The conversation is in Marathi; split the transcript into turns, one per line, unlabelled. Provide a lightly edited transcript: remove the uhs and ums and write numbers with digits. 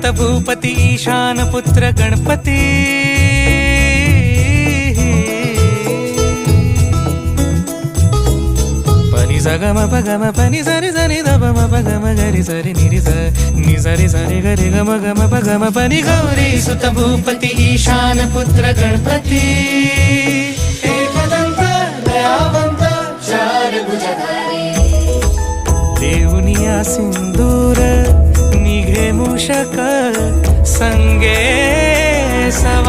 सुत भूपती ईशान पुत्र गणपती पनि सगम पगम पनि सरि सरि दपम पगम गरि सरि निरि स नि सरि सरि गरि गम गम पगम पनि गौरी सुत भूपती ईशान पुत्र गणपती एकदंत दयावंत चार भुजधारी देवनिया सिंदूर निघे मूषक संगे सव